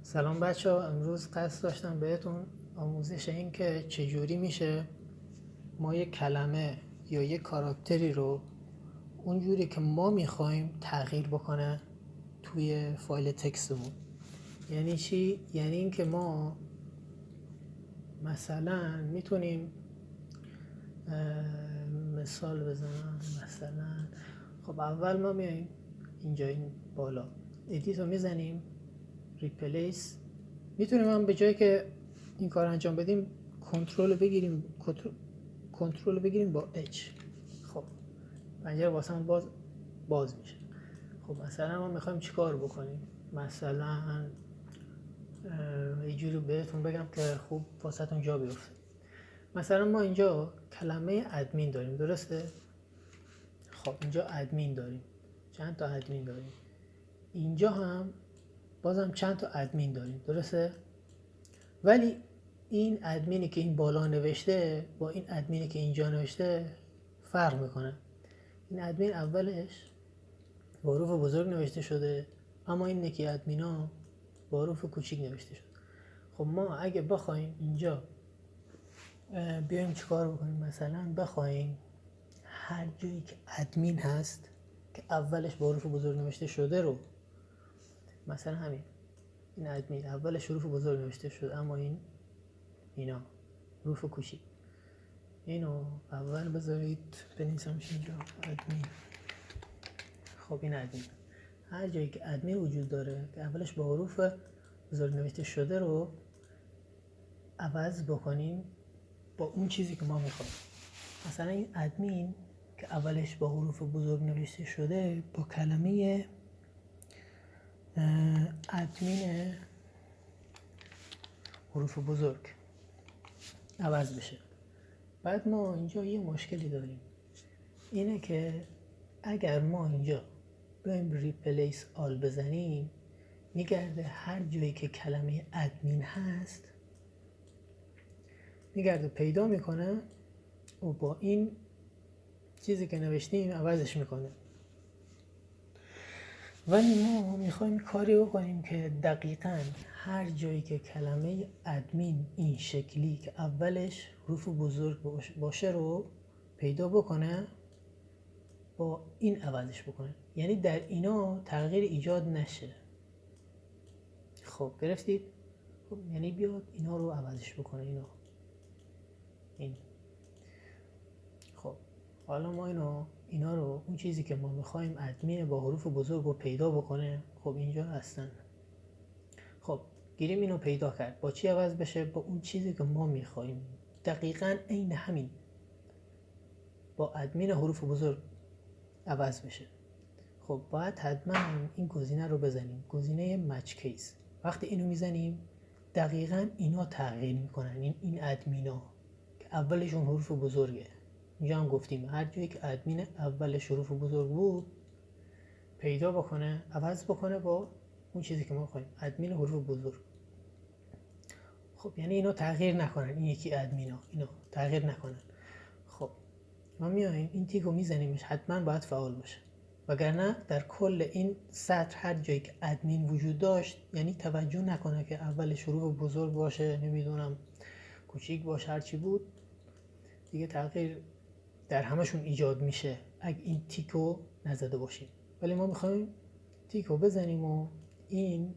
سلام بچه ها، امروز قصد داشتم بهتون آموزش این که چجوری میشه ما یک کلمه یا یک کاراکتری رو اونجوری که ما میخوایم تغییر بکنه توی فایل تکستمون. یعنی چی؟ یعنی این که ما مثلا میتونیم مثال بزنم. مثلا خب اول ما میایم اینجا این بالا ادیت رو میزنیم، ریپلیس. میتونیم هم به جایی که این کار انجام بدیم کنترل رو بگیریم با H. خب پنجره واسه من باز میشه. خب مثلا ما میخوایم چیکار بکنیم؟ مثلا یه جوری بهتون بگم که خوب واسهتون جا بیفته. مثلا ما اینجا کلمه ادمین داریم، درسته؟ خب اینجا ادمین داریم، چند تا ادمین داریم. اینجا هم بازم چند تا ادمین داریم، درسته؟ ولی این ادمینی که این بالا نوشته با این ادمینی که اینجا نوشته فرق میکنه. این ادمین اولش با حروف بزرگ نوشته شده، اما این یکی ادمینا با حروف کوچیک نوشته شده. خب ما اگه بخوایم اینجا بیایم چیکار بکنیم، مثلا بخوایم هر جایی که ادمین هست که اولش با حروف بزرگ نوشته شده رو، مثلا همین این ادمین اولش حروف بزرگ نوشته شده اما اینا حروف کوچیک، اینو اول بذارید بنویسمش اینجا ادمین. خب این ادمین، هر جایی که ادمین وجود داره که اولش با حروف بزرگ نوشته شده رو عوض بکنیم با اون چیزی که ما میخوایم. مثلا این ادمین که اولش با حروف بزرگ نوشته شده با کلمه ادمین حروف بزرگ عوض بشه. بعد ما اینجا یه مشکلی داریم، اینه که اگر ما اینجا بریم ریپلیس آل بزنیم، میگرده هر جایی که کلمه ادمین هست میگرده پیدا میکنه و با این چیزی که نوشتیم عوضش میکنه. ولی ما میخوایم کاری بکنیم که دقیقاً هر جایی که کلمه ادمین این شکلی که اولش حروف بزرگ باشه رو پیدا بکنه با این عوضش بکنه، یعنی در اینا تغییر ایجاد نشه. خب گرفتید؟ خب یعنی بیاد اینا رو عوضش بکنه، این. خب حالا ما اینا رو اون چیزی که ما میخوایم ادمین با حروف بزرگ رو پیدا بکنه، خب اینجا هستن. خب گیریم اینو پیدا کرد، با چی عوض بشه؟ با اون چیزی که ما میخوایم دقیقاً عین همین با ادمین حروف بزرگ عوض بشه. خب باید حتما این گزینه رو بزنیم، گزینه مچ کیس. وقتی اینو میزنیم دقیقاً اینا تغییر میکنن، این ادمینا که اولشون حروف بزرگه. اینجا هم گفتیم هر جایی که ادمین اولش حروف بزرگ بود پیدا بکنه عوض بکنه با اون چیزی که ما خواهیم ادمین حروف بزرگ. خب یعنی اینا تغییر نکنن، این یکی ادمینا اینا تغییر نکنن. خب ما میایم این تیک رو میزنیمش، حتما باید فعال باشه، وگرنه در کل این سطر هر جایی که ادمین وجود داشت یعنی توجه نکنه که اولش حروف بزرگ باشه، نمیدونم کوچیک باشه، هر چی بود دیگه تغییر در همشون ایجاد میشه اگه این تیکو نزده باشیم. ولی ما میخوایم تیکو بزنیم و این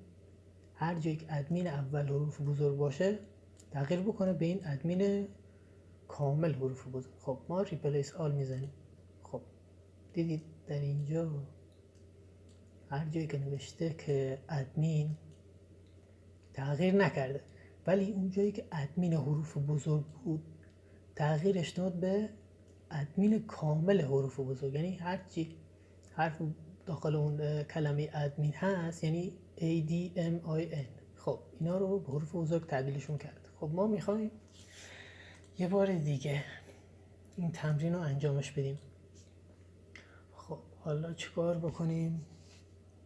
هر جایی که ادمین اول حروف بزرگ باشه تغییر بکنه به این ادمین کامل حروف بزرگ. خب ما ریپلیس آل میزنیم. خب دیدید در اینجا هر جایی که نوشته که ادمین تغییر نکرده، ولی اون جایی که ادمین حروف بزرگ بود تغییرش داد به ادمین کامل حروف بزرگ. یعنی هر چی حرف داخل اون کلمه ادمین هست یعنی ADMIN. خب اینا رو به حروف بزرگ تبدیلشون کرد. خب ما میخوایم یه بار دیگه این تمرین رو انجامش بدیم. خب حالا چیکار بکنیم؟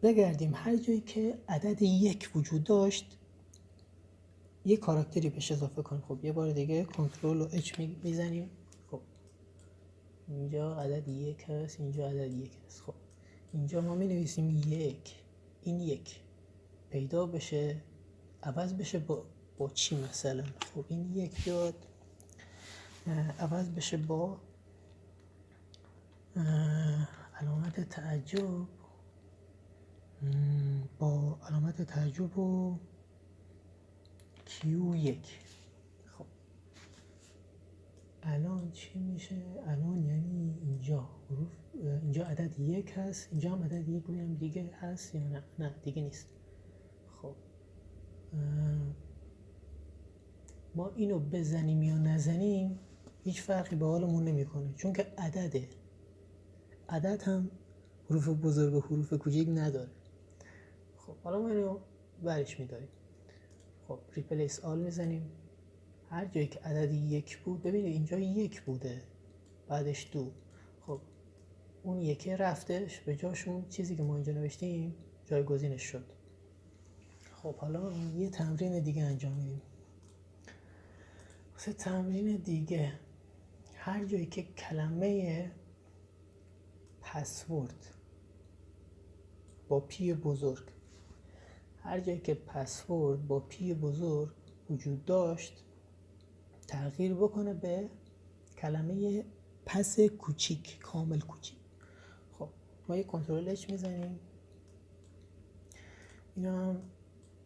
بگردیم هر جایی که عدد 1 وجود داشت یه کاراکتری بهش اضافه کنیم. خب یه بار دیگه کنترل و H میزنیم. خب اینجا عدد 1 هست، اینجا عدد 1 هست. خب اینجا ما می نویسیم 1، این 1 پیدا بشه عوض بشه با چی مثلا؟ خب این یک بیاد عوض بشه با علامت تعجب، با علامت تعجب و Q1. خب الان چی میشه؟ الان یعنی اینجا حروف، اینجا عدد 1 هست، اینجا هم عدد 1 ببینم دیگه هست یا نه؟ نه دیگه نیست. خب ما اینو بزنیم یا نزنیم هیچ فرقی به حالمون نمیکنه، چون که عدده. عدد هم حروف بزرگ و حروف کوچیک نداره. خب حالا ما اینو برش میداریم. خب ریپلیس آل میزنیم، هر جایی که عدد 1 بود، ببینید اینجا 1 بوده بعدش 2. خب اون یکی رفتش، به جاشون چیزی که ما اینجا نوشتیم جایگزینش شد. خب حالا یه تمرین دیگه انجام میدیم. واسه تمرین دیگه هر جایی که کلمه پسورد با پی بزرگ، هر جایی که پسورد با پی بزرگ وجود داشت تغییر بکنه به کلمه پس کوچیک، کامل کوچیک. خب ما یه کنترل اچ میزنیم، اینا هم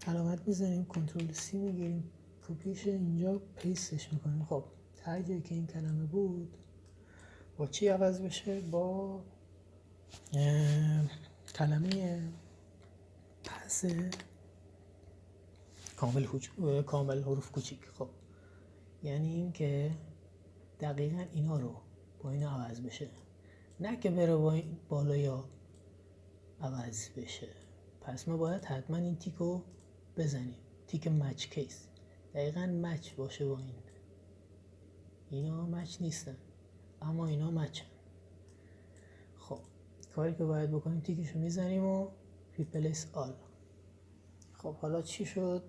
علامت میزنیم، کنترل سی میگیریم، کپیش اینجا پیستش میکنیم. خب هر جایی که این کلمه بود با چی عوض بشه؟ با کلمه پس کامل حروف کوچیک. خب یعنی این که دقیقا اینا رو با اینا عوض بشه، نه که بره با این بالا عوض بشه. پس ما باید حتما این تیکو بزنیم، تیک مچ کیس، دقیقا مچ باشه با این. اینا مچ نیستن اما اینا مچن. خب کاری که باید بکنیم تیکشو میزنیم و ریپلیس آل. خب حالا چی شد؟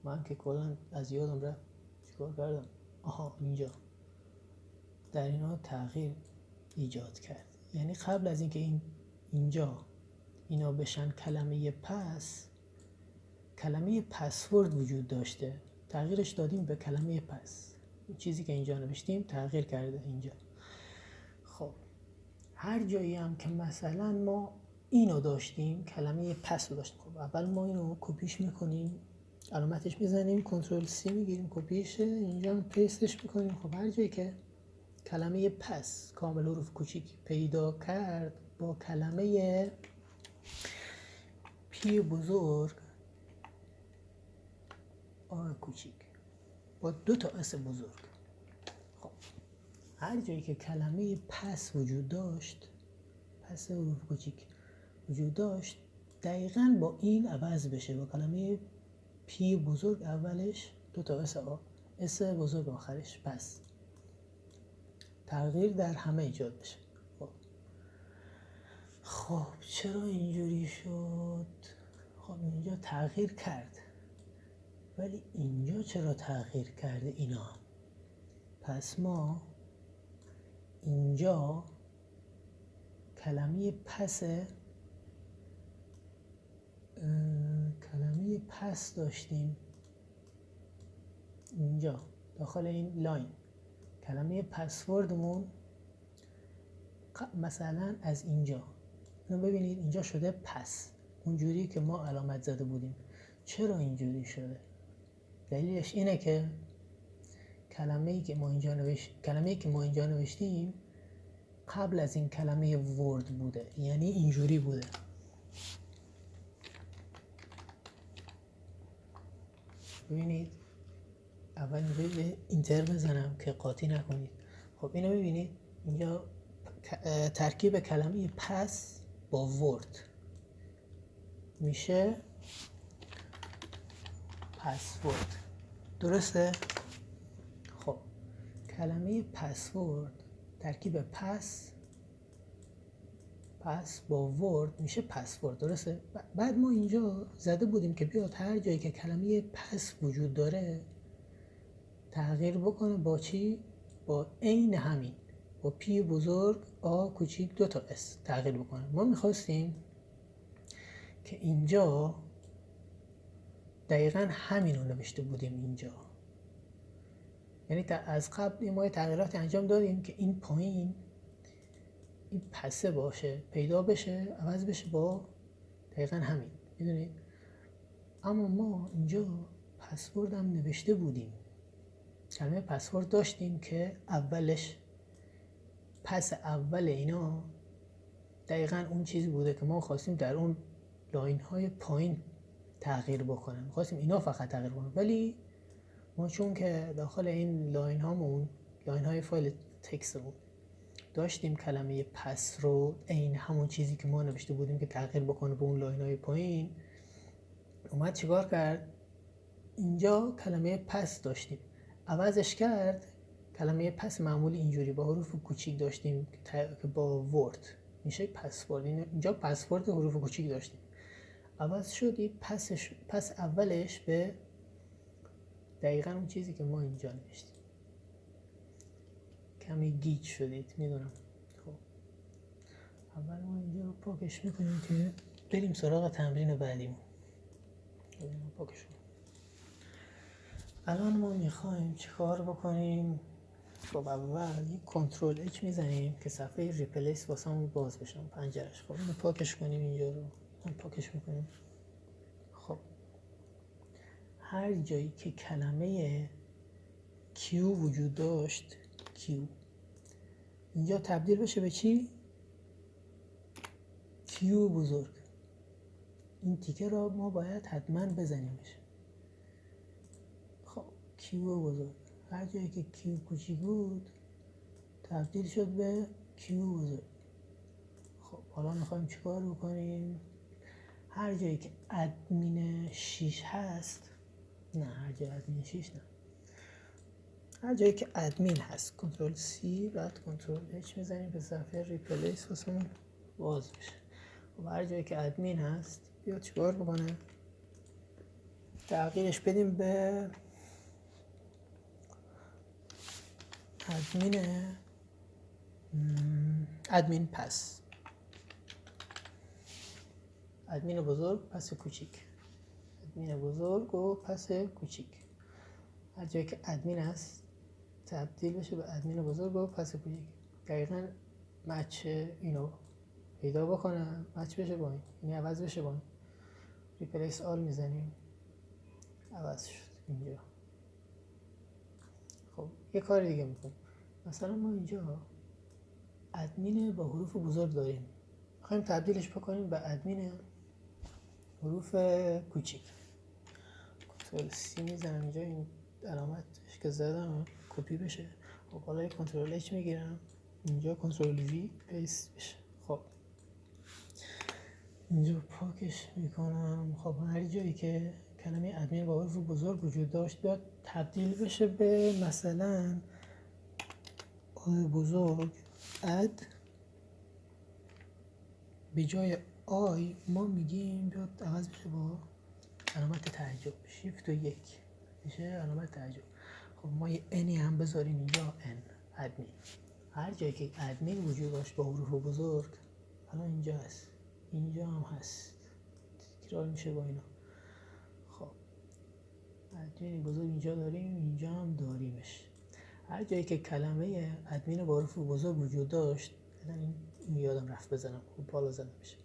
من که کلا از یادم رفت چیکار کردم. آها اینجا در اینا تغییر ایجاد کرد. یعنی قبل از اینکه اینجا اینا بشن کلمه پس، کلمه پسورد وجود داشته، تغییرش دادیم به کلمه پس. این چیزی که اینجا نوشتیم تغییر کرده اینجا. خب هر جایی هم که مثلا ما اینو داشتیم، کلمه پس رو داشتیم، خب اول ما اینو کپیش میکنیم، علامتش میزنیم، کنترل سی میگیریم، کپیشه، اینجا هم پیستش میکنیم. خب هر جایی که کلمه پس کامل حروف کوچیک پیدا کرد با کلمه پی بزرگ آ کوچیک با 2 تا اس بزرگ. خب هر جایی که کلمه پس وجود داشت، پس حروف کوچیک وجود داشت، دقیقاً با این عوض بشه، با کلمه پی بزرگ اولش 2 تا اس بزرگ آخرش، پس تغییر در همه ایجاد بشه. خب چرا اینجوری شد؟ خب اینجا تغییر کرد، ولی اینجا چرا تغییر کرده اینا؟ پس ما اینجا کلمه پس داشتیم، اینجا داخل این لاین کلمه پسوردمون مثلا از اینجا، اینو ببینید اینجا شده پس، اونجوری که ما علامت زده بودیم. چرا اینجوری شده؟ دلیلش اینه که کلمه‌ای که ما اینجا نوشتیم قبل از این کلمه ورد بوده، یعنی اینجوری بوده. ببینید اول اینجا اینتر بزنم که قاطی نکنید. خب اینو ببینید اینجا ترکیب کلمه پس با ورد میشه پسورد، درسته؟ خب کلمه پسورد ترکیب پس با ورد میشه پسورد، درسته؟ بعد ما اینجا زده بودیم که بیاد هر جایی که کلمه پس وجود داره تغییر بکنه با چی؟ با عین همین، با پی بزرگ آ کوچیک 2 تا اس تغییر بکنه. ما میخواستیم که اینجا دقیقا همین رو نوشته بودیم اینجا. یعنی از قبل ما تغییرات انجام دادیم که این پایین این پسه باشه، پیدا بشه، عوض بشه با دقیقا همین. میدونید؟ اما ما اینجا پسورد هم نوشته بودیم، کلمه پسورد داشتیم که اولش پس اول اینا دقیقا اون چیزی بوده که ما خواستیم در اون لاین های پایین تغییر بکنن. خواستیم اینا فقط تغییر کنن، ولی ما چون که داخل این لاین هامون، لاین های فایل تکستمون داشتیم کلمه پس رو، عین همون چیزی که ما نوشته بودیم که تغییر بکنه به اون لاین های پایین، اومد چیکار کرد؟ اینجا کلمه پس داشتیم، عوضش کرد کلمه پس معمولی اینجوری با حروف کوچیک داشتیم که با ورد میشه پسورد. اینجا پسورد حروف کوچیک داشتیم، عوض شدی پس اولش به دقیقا اون چیزی که ما اینجا نوشتیم. کمی گیج شدید میدونم. خب اول ما اینجا رو پاکش میکنیم که بریم سراغ تمرین بعدیمون. پاکش کنیم. الان ما میخوایم چیکار بکنیم؟ خب اول یک کنترل اچ میزنیم که صفحه ریپلیس واسمون باز بشه پنجرش. خب اینو پاکش کنیم، اینجا رو هم پاکش میکنیم. خب هر جایی که کلمه کیو وجود داشت، کیو اینجا تبدیل بشه به چی؟ کیو بزرگ. این تیکه را ما باید حتما بزنیمش. خب کیو بزرگ، هر جایی که کیو کوچیک بود تبدیل شد به کیو بزرگ. خب حالا میخوایم چیکار بکنیم؟ هر جایی که ادمین 6 هست، نه هر جای ادمین 6 نه، هر جایی که ادمین هست کنترل سی بعد کنترل اچ میزنیم که صفحه ریپلیس واسمون باز بشه. و هر جایی که ادمین هست بیاد چیکار بکنه؟ تغییرش بدیم به ادمین پس، ادمین بزرگ پس کوچیک، ادمین بزرگ و پس کوچیک. هر جایی که ادمین هست تبدیل بشه به ادمین بزرگ و پس کوچیک. دقیقاً مچ اینو پیدا بکنه، مچ بشه با این، یعنی عوض بشه با این. ریپلیس آل میزنیم، عوض شد اینجا. خب یه کار دیگه میکنیم. مثلا ما اینجا ادمین با حروف بزرگ داریم، میخوایم تبدیلش بکنیم به ادمین حروف کوچیک. کنترل سی میزنم اینجا، این علامتش که زدم کپی بشه. خب حالا کنترل اچ میگیرم اینجا، کنترل وی پیست بشه. خب اینجا پاکش میکنم. خب هر جایی که کلمه ادمین با حروف بزرگ وجود داشت بیاد تبدیل بشه به مثلا بزرگ اد، به جای آی ما میگیم بیاد عوض بشه با علامت تعجب، شیفت و 1 میشه علامت تعجب. خب ما یه انی هم بذاریم اینجا، ان ادمین. هر جایی که ادمین وجود داشت با حروف بزرگ الان اینجا هست، اینجا هم هست، تکرار میشه با اینا. خب ادمین بزرگ اینجا داریم، اینجا هم داریمش. هر جایی که کلمه ادمین با حروف بزرگ وجود داشت، الان این یادم رفت بزنم، خب بالا زدم میشه.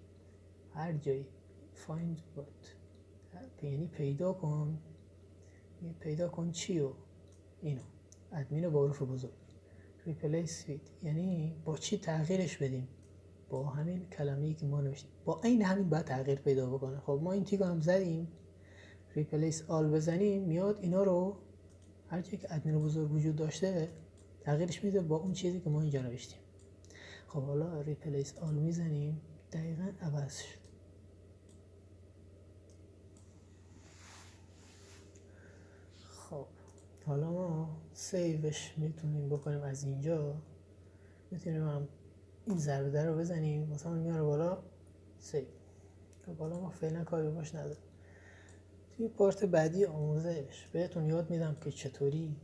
هر جایی find what، یعنی پیدا کن چیو؟ اینو، ادمین با حروف بزرگ. replace with یعنی با چی تغییرش بدیم؟ با همین کلمه‌ای که ما نوشتیم، با این همین باید تغییر پیدا بکنه. خب ما این تیکو هم زدیم، replace all بزنیم میاد اینا رو هر جایی که ادمین بزرگ وجود داشته تغییرش میده با اون چیزی که ما اینجا نوشتیم. خب حالا replace all میزنیم، دقیقاً عوض شد. خب حالا ما سیوش میتونیم بکنیم، از اینجا میتونیم هم این ضربه در رو بزنیم مثلا میاره بالا سیو. خب حالا ما فعلا کاری باش نداریم. توی پارت بعدی آموزش بهتون یاد میدم که چطوری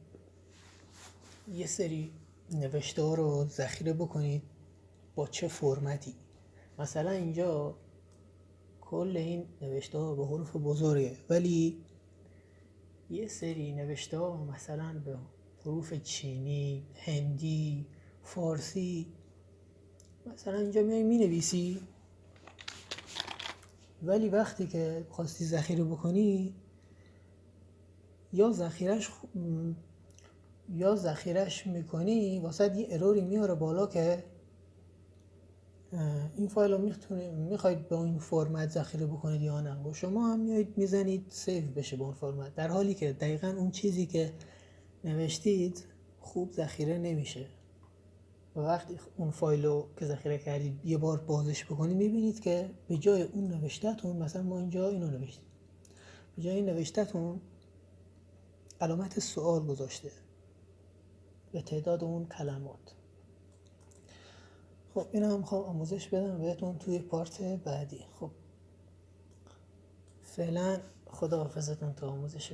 یه سری نوشته ها رو ذخیره بکنید با چه فرمتی. مثلا اینجا کل این نوشته ها با حروف بزرگه ولی یه سری نوشته ها مثلا به حروف چینی، هندی، فارسی مثلا اینجا میای مینویسی، ولی وقتی که خواستی ذخیره بکنی یا ذخیرش میکنی واسه یه اروری میاره بالا که این فایل رو میخواید به این فرمت ذخیره بکنید یا نه، و شما هم میایید میزنید سیو بشه به اون فرمت، در حالی که دقیقاً اون چیزی که نوشتید خوب ذخیره نمیشه. و وقتی اون فایل رو که ذخیره کردید یه بار بازش بکنید میبینید که به جای اون نوشته‌تون، مثلا ما اینجا اینو نوشتیم، به جای این نوشته‌تون علامت سوال گذاشته به تعداد اون کلمات. خب اینو هم میخوام آموزش بدم بهتون توی پارت بعدی. خب فعلا خداحافظتون تا آموزش